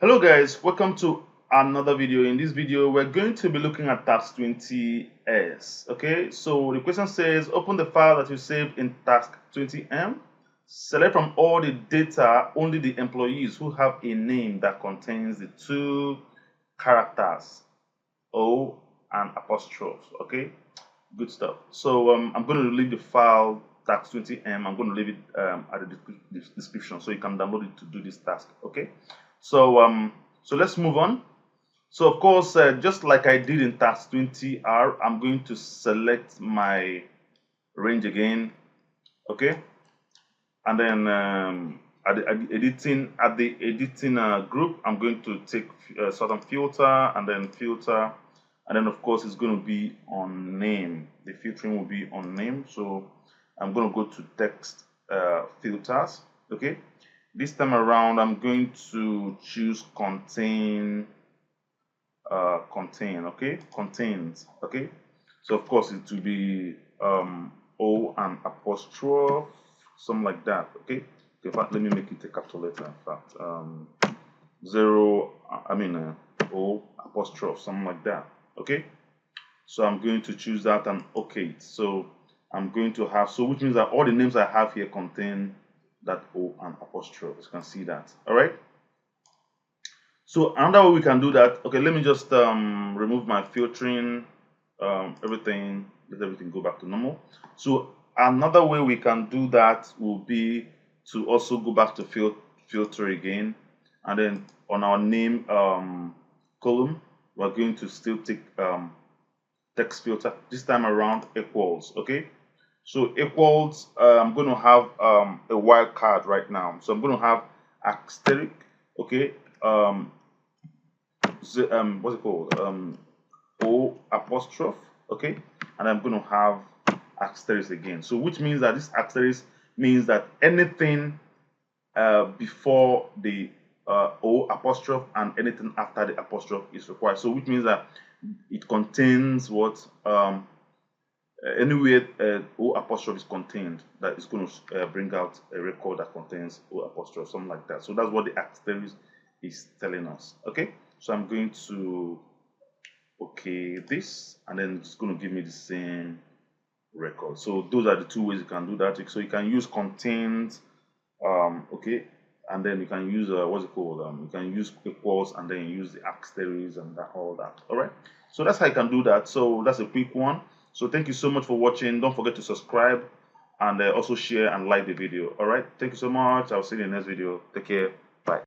Hello guys, welcome to another video. In this video, we're going to be looking at task 20s. Okay, so the question says, open the file that you saved in task 20m. Select from all the data only the employees who have a name that contains the two characters O and apostrophe. Okay, good stuff. So I'm going to leave the file task 20m. I'm going to leave it at the description so you can download it to do this task. Okay. So let's move on. So of course, just like I did in task 20R, I'm going to select my range again, okay, and then at the editing group, I'm going to take certain filter and then of course it's going to be on name. The filtering will be on name. So I'm going to go to text filters, okay. This time around, I'm going to choose contain, okay, contains, okay. So of course it will be O and apostrophe, something like that, okay. In fact, let me make it a capital letter. In fact, O apostrophe, something like that, okay. So I'm going to choose that and okay it. So I'm going to have, so which means that all the names I have here contain that O and apostrophe. You can see that. All right. So another way we can do that. Okay, let me just remove my filtering, everything. Let everything go back to normal. So another way we can do that will be to also go back to filter again, and then on our name column, we're going to still take text filter. This time around equals. Okay. So equals, I'm going to have a wildcard right now. So I'm going to have asterisk, okay, what's it called? O apostrophe, okay, and I'm going to have asterisk again. So which means that this asterisk means that anything before the O apostrophe and anything after the apostrophe is required. So which means that it contains what anywhere O apostrophe is contained, that is going to bring out a record that contains O apostrophe, something like that. So that's what the asterisk is telling us. Okay, so I'm going to okay this, and then it's going to give me the same record. So those are the two ways you can do that. So you can use contains, okay, and then you can use what's it called? You can use equals, and then use the asterisk and that, all that. All right. So that's how you can do that. So that's a quick one. So thank you so much for watching. Don't forget to subscribe and also share and like the video. All right. Thank you so much. I'll see you in the next video. Take care.